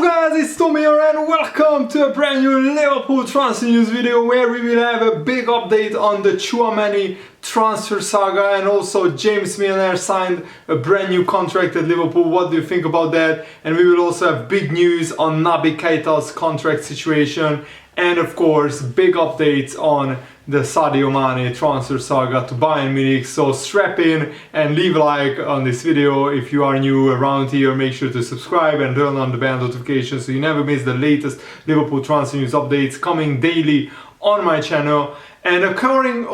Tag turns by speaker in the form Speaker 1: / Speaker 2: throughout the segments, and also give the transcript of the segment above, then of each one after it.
Speaker 1: guys, it's Tommy here and welcome to a brand new Liverpool transfer news video where we will have a big update on the Tchouameni transfer saga, and also James Milner signed a brand new contract at Liverpool. What do you think about that? And we will also have big news on Keita's contract situation, and of course big updates on the Tchouameni transfer saga to Bayern Munich. So strap in and leave a like on this video. If you are new around here, make sure to subscribe and turn on the bell notification so you never miss the latest Liverpool transfer news updates coming daily on my channel. And according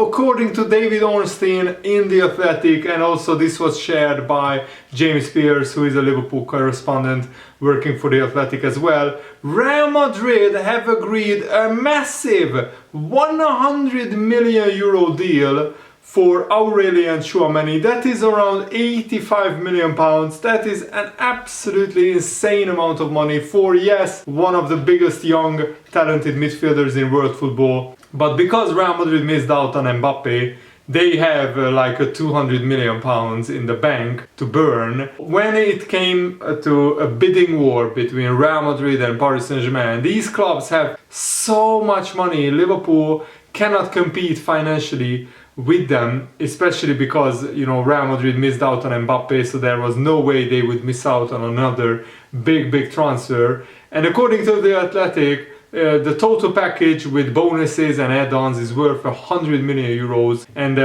Speaker 1: to David Ornstein in The Athletic, and also this was shared by James Pearce, who is a Liverpool correspondent working for The Athletic as well, Real Madrid have agreed a massive 100 million euro deal for Aurelien Tchouameni. That is around 85 million pounds. That is an absolutely insane amount of money for, yes, one of the biggest young talented midfielders in world football. But because Real Madrid missed out on Mbappe, they have like a 200 million pounds in the bank to burn. When it came to a bidding war between Real Madrid and Paris Saint-Germain, these clubs have so much money. Liverpool cannot compete financially with them, especially because, you know, Real Madrid missed out on Mbappe, so there was no way they would miss out on another big transfer. And according to The Athletic, the total package with bonuses and add-ons is worth 100 million euros, and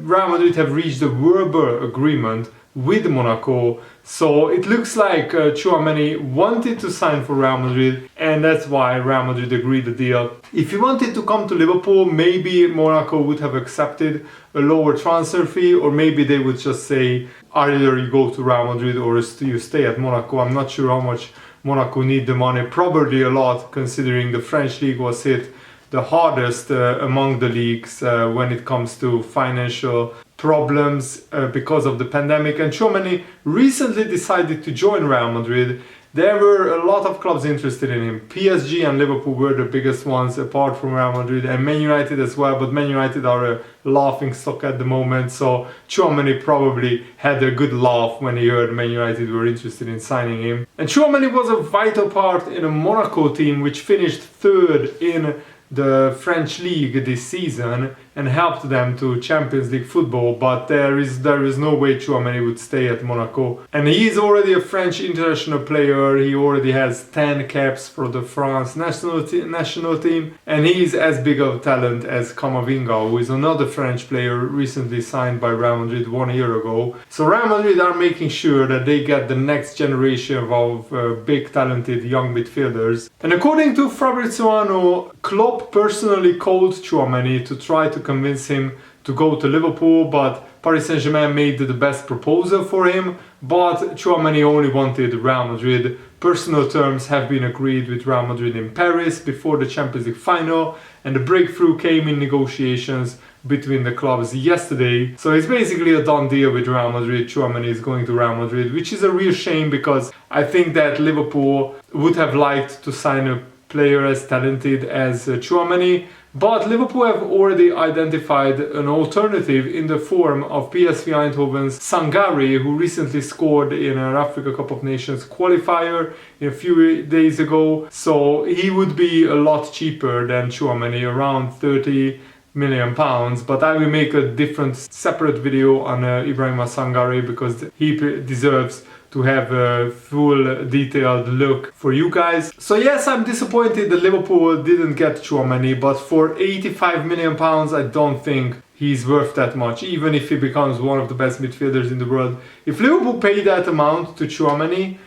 Speaker 1: Real Madrid have reached a verbal agreement with Monaco. So it looks like Tchouameni wanted to sign for Real Madrid, and that's why Real Madrid agreed the deal. If he wanted to come to Liverpool, maybe Monaco would have accepted a lower transfer fee, or maybe they would just say either you go to Real Madrid or you stay at Monaco. I'm not sure how much Monaco need the money, probably a lot, considering the French league was hit the hardest among the leagues when it comes to financial problems because of the pandemic. And Tchouameni recently decided to join Real Madrid. There were a lot of clubs interested in him. PSG and Liverpool were the biggest ones apart from Real Madrid, and Man United as well, but Man United are a laughing stock at the moment, so Tchouameni probably had a good laugh when he heard Man United were interested in signing him. And Tchouameni was a vital part in a Monaco team which finished third in the French league this season and helped them to Champions League football, but there is no way Tchouameni would stay at Monaco. And he is already a French international player. He already has 10 caps for the France national team, and he is as big of a talent as Camavinga, who is another French player recently signed by Real Madrid 1 year ago. So Real Madrid are making sure that they get the next generation of big talented young midfielders. And according to Fabrizio, Klopp personally called Tchouameni to try to convince him to go to Liverpool, but Paris Saint-Germain made the best proposal for him, but Tchouameni only wanted Real Madrid. Personal terms have been agreed with Real Madrid in Paris before the Champions League final, and the breakthrough came in negotiations between the clubs yesterday. So it's basically a done deal with Real Madrid. Tchouameni is going to Real Madrid, which is a real shame because I think that Liverpool would have liked to sign a player as talented as Tchouameni, but Liverpool have already identified an alternative in the form of PSV Eindhoven's Sangare, who recently scored in an Africa Cup of Nations qualifier a few days ago. So he would be a lot cheaper than Tchouameni, around 30 million pounds, but I will make a different separate video on Ibrahima Sangare because he deserves to have a full detailed look for you guys. So yes, I'm disappointed that Liverpool didn't get Tchouameni, but for 85 million pounds I don't think he's worth that much, even if he becomes one of the best midfielders in the world. If Liverpool paid that amount to Tchouameni,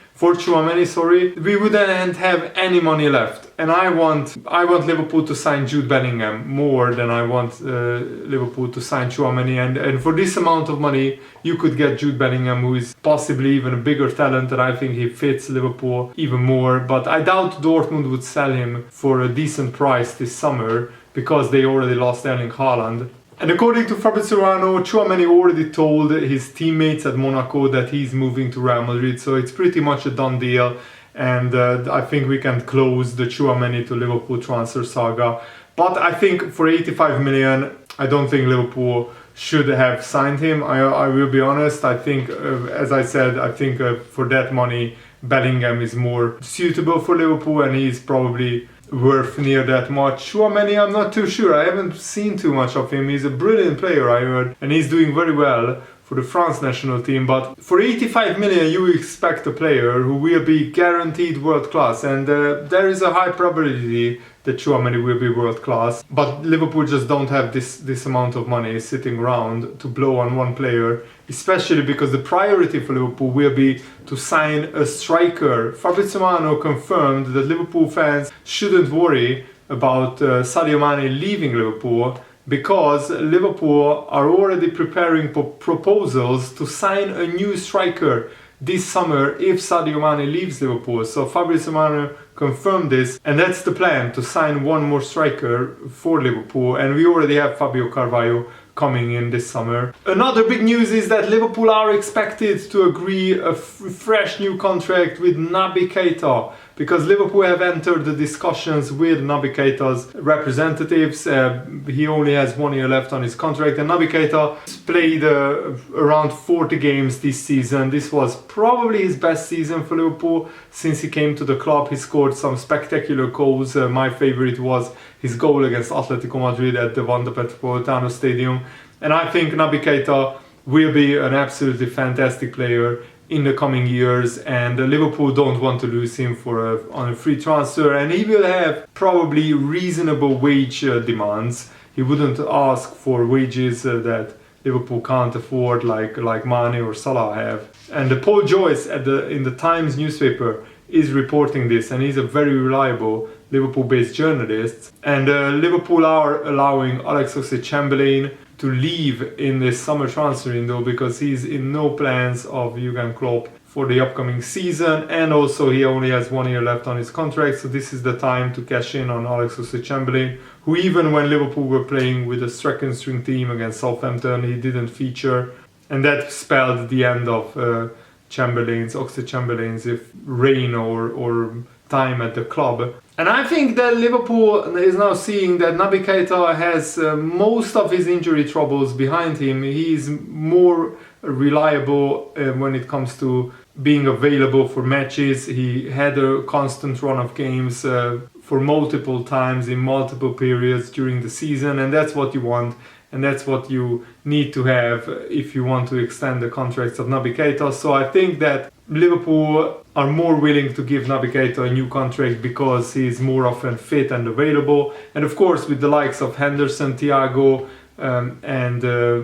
Speaker 1: we wouldn't have any money left. And I want Liverpool to sign Jude Bellingham more than I want Liverpool to sign Tchouameni. And for this amount of money, you could get Jude Bellingham, who is possibly even a bigger talent, and I think he fits Liverpool even more. But I doubt Dortmund would sell him for a decent price this summer because they already lost Erling Haaland. And according to Fabrizio, Tchouameni already told his teammates at Monaco that he's moving to Real Madrid, so it's pretty much a done deal. And I think we can close the Tchouameni to Liverpool transfer saga. But I think for 85 million, I don't think Liverpool should have signed him. I will be honest, I think, as I said, I think for that money, Bellingham is more suitable for Liverpool and he's probably worth near that much. Tchouameni, I'm not too sure. I haven't seen too much of him. He's a brilliant player, I heard, and he's doing very well for the France national team. But for 85 million, you expect a player who will be guaranteed world class, and there is a high probability that Tchouameni will be world class. But Liverpool just don't have this amount of money sitting around to blow on one player, especially because the priority for Liverpool will be to sign a striker. Fabrizio Romano confirmed that Liverpool fans shouldn't worry about Sadio Mane leaving Liverpool, because Liverpool are already preparing proposals to sign a new striker this summer if Sadio Mane leaves Liverpool. So Fabrizio Romano confirmed this, and that's the plan, to sign one more striker for Liverpool, and we already have Fabio Carvalho coming in this summer. Another big news is that Liverpool are expected to agree a fresh new contract with Naby Keita, because Liverpool have entered the discussions with Naby Keita's representatives. He only has 1 year left on his contract, and Naby Keita played around 40 games this season. This was probably his best season for Liverpool since he came to the club. He scored some spectacular goals. My favorite was his goal against Atletico Madrid at the Wanda Metropolitano Stadium. And I think Naby Keita will be an absolutely fantastic player in the coming years, and Liverpool don't want to lose him on a free transfer, and he will have probably reasonable wage demands. He wouldn't ask for wages that Liverpool can't afford, like Mane or Salah have. And Paul Joyce in the Times newspaper is reporting this, and he's a very reliable Liverpool-based journalist. And Liverpool are allowing Alex Oxlade-Chamberlain to leave in this summer transfer window because he's in no plans of Jurgen Klopp for the upcoming season, and also he only has 1 year left on his contract, so this is the time to cash in on Alex Oxlade-Chamberlain, who even when Liverpool were playing with a second string team against Southampton, he didn't feature, and that spelled the end of Oxlade-Chamberlain's reign or time at the club. And I think that Liverpool is now seeing that Naby Keita has most of his injury troubles behind him. He's more reliable when it comes to being available for matches. He had a constant run of games for multiple times in multiple periods during the season, and that's what you want. And that's what you need to have if you want to extend the contracts of Naby Keita. So I think that Liverpool are more willing to give Naby Keita a new contract because he's more often fit and available. And of course, with the likes of Henderson, Thiago and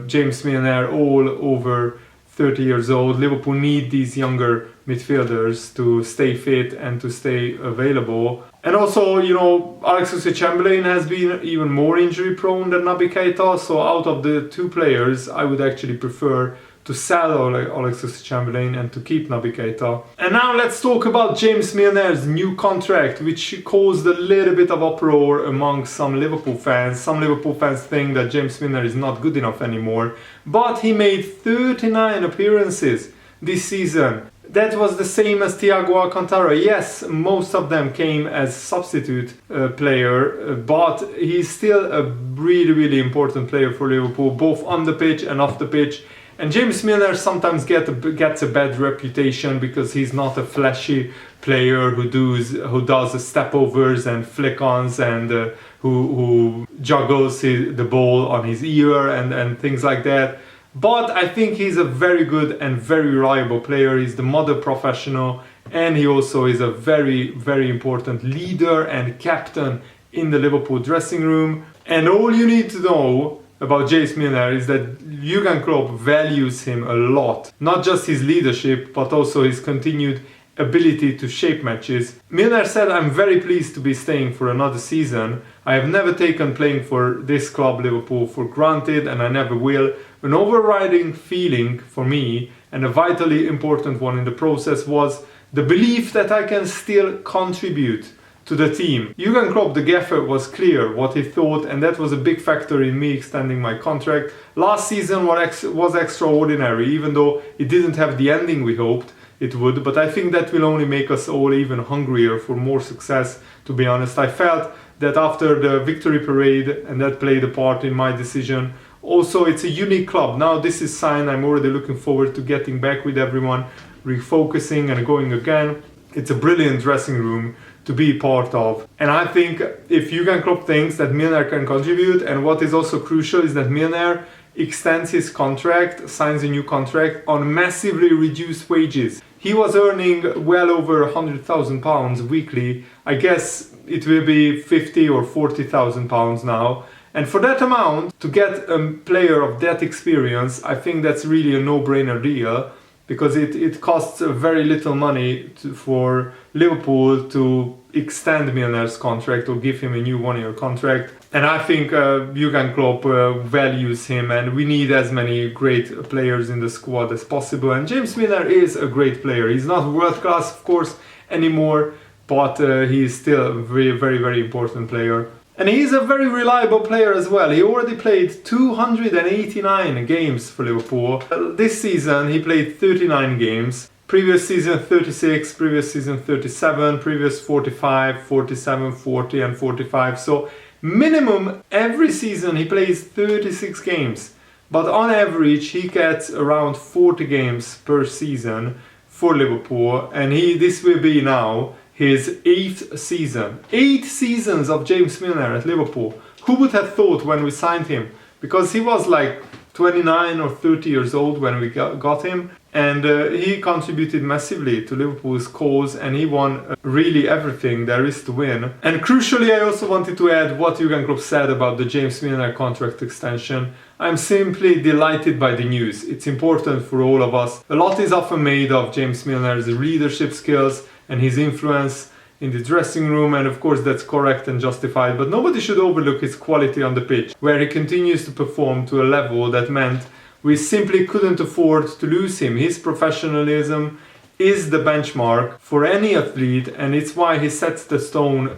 Speaker 1: James Milner, all over 30 years old, Liverpool need these younger midfielders to stay fit and to stay available. And also, you know, Alex Oxlade-Chamberlain has been even more injury prone than Naby Keita, so out of the two players, I would actually prefer to sell Alex Oxlade-Chamberlain and to keep Naby Keita. And now let's talk about James Milner's new contract, which caused a little bit of uproar among some Liverpool fans. Some Liverpool fans think that James Milner is not good enough anymore, but he made 39 appearances this season. That was the same as Thiago Alcantara. Yes, most of them came as substitute player, but he's still a really, really important player for Liverpool, both on the pitch and off the pitch. And James Milner sometimes gets a bad reputation because he's not a flashy player who does step-overs and flick-ons and who juggles the ball on his ear and things like that. But I think he's a very good and very reliable player. He's the model professional, and he also is a very, very important leader and captain in the Liverpool dressing room. And all you need to know about James Milner is that Jurgen Klopp values him a lot. Not just his leadership, but also his continued ability to shape matches. Milner said, "I'm very pleased to be staying for another season. I have never taken playing for this club, Liverpool, for granted, and I never will. An overriding feeling for me, and a vitally important one in the process, was the belief that I can still contribute to the team." Jurgen Klopp, the gaffer, was clear what he thought, and that was a big factor in me extending my contract. Last season was extraordinary, even though it didn't have the ending we hoped it would, but I think that will only make us all even hungrier for more success, to be honest. I felt that after the victory parade, and that played a part in my decision. Also, it's a unique club. Now this is signed, I'm already looking forward to getting back with everyone, refocusing and going again. It's a brilliant dressing room to be part of. And I think if Jurgen Klopp thinks that Milner can contribute, and what is also crucial is that Milner extends his contract, signs a new contract on massively reduced wages. He was earning well over £100,000 weekly. I guess it will be 50 or 40,000 pounds now. And for that amount, to get a player of that experience, I think that's really a no-brainer deal, because it costs very little money for Liverpool to extend Milner's contract or give him a new one-year contract. And I think Jurgen Klopp values him, and we need as many great players in the squad as possible. And James Milner is a great player. He's not world-class, of course, anymore, but he's still a very, very, very important player. And he's a very reliable player as well. He already played 289 games for Liverpool. This season he played 39 games. Previous season 36, previous season 37, previous 45, 47, 40 and 45. So minimum every season he plays 36 games. But on average he gets around 40 games per season for Liverpool. And this will be now his 8th season. 8 seasons of James Milner at Liverpool. Who would have thought when we signed him? Because he was like 29 or 30 years old when we got him. And he contributed massively to Liverpool's cause, and he won really everything there is to win. And crucially, I also wanted to add what Jurgen Klopp said about the James Milner contract extension. I'm simply delighted by the news. It's important for all of us. A lot is often made of James Milner's leadership skills and his influence in the dressing room, and of course that's correct and justified, but nobody should overlook his quality on the pitch, where he continues to perform to a level that meant we simply couldn't afford to lose him. His professionalism is the benchmark for any athlete, and it's why he sets the tone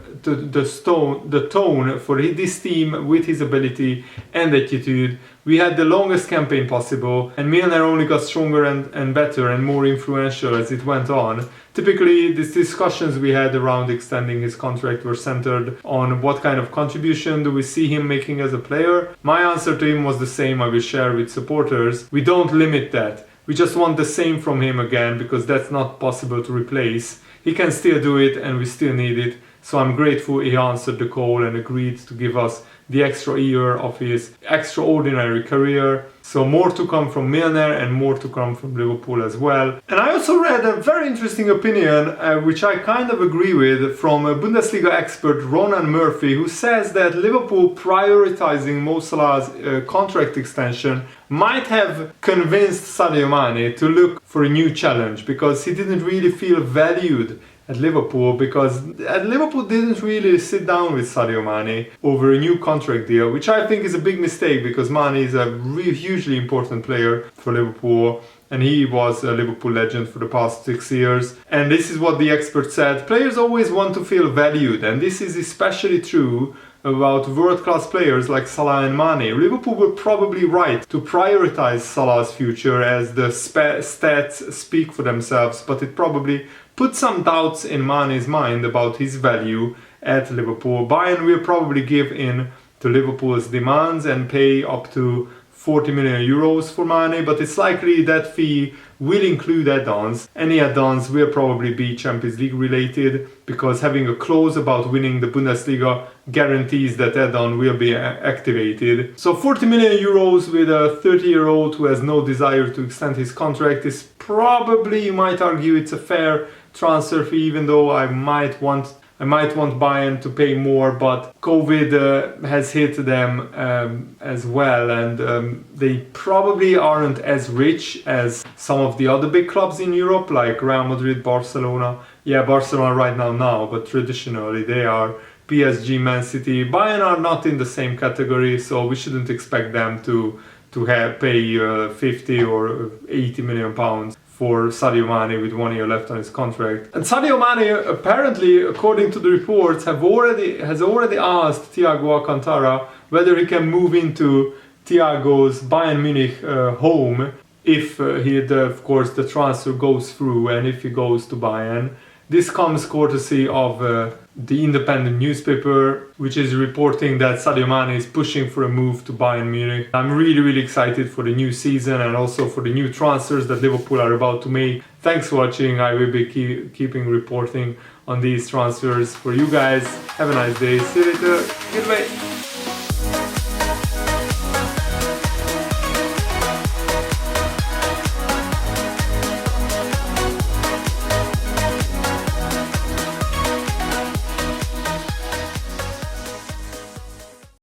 Speaker 1: for this team with his ability and attitude. We had the longest campaign possible, and Milner only got stronger and better and more influential as it went on. Typically, these discussions we had around extending his contract were centered on what kind of contribution do we see him making as a player. My answer to him was the same I will share with supporters. We don't limit that. We just want the same from him again, because that's not possible to replace. He can still do it and we still need it. So I'm grateful he answered the call and agreed to give us the extra year of his extraordinary career. So more to come from Milner and more to come from Liverpool as well. And I also read a very interesting opinion, which I kind of agree with, from a Bundesliga expert Ronan Murphy, who says that Liverpool prioritizing Mo Salah's contract extension might have convinced Sadio Mane to look for a new challenge, because he didn't really feel valued at Liverpool, because Liverpool didn't really sit down with Sadio Mane over a new contract deal, which I think is a big mistake, because Mane is a really hugely important player for Liverpool, and he was a Liverpool legend for the past 6 years. And this is what the expert said: players always want to feel valued, and this is especially true about world-class players like Salah and Mane. Liverpool were probably right to prioritize Salah's future, as the stats speak for themselves, but it probably put some doubts in Mane's mind about his value at Liverpool. Bayern will probably give in to Liverpool's demands and pay up to 40 million euros for Mane, but it's likely that fee will include add-ons. Any add-ons will probably be Champions League related, because having a clause about winning the Bundesliga guarantees that add-on will be activated. So 40 million euros with a 30-year-old who has no desire to extend his contract is probably, you might argue, it's a fair transfer fee, even though I might want Bayern to pay more, but COVID has hit them as well, and they probably aren't as rich as some of the other big clubs in Europe, like Real Madrid, Barcelona. Yeah, Barcelona right now, but traditionally they are. PSG, Man City. Bayern are not in the same category, so we shouldn't expect them to pay 50 or 80 million pounds for Sadio Mane with 1 year left on his contract. And Sadio Mane, apparently, according to the reports, has already asked Thiago Alcantara whether he can move into Thiago's Bayern Munich home if of course the transfer goes through, and if he goes to Bayern. This comes courtesy of the independent newspaper, which is reporting that Sadio Mane is pushing for a move to Bayern Munich. I'm really excited for the new season and also for the new transfers that Liverpool are about to make. Thanks for watching. I will be keeping reporting on these transfers for you guys. Have a nice day. See you later. Goodbye.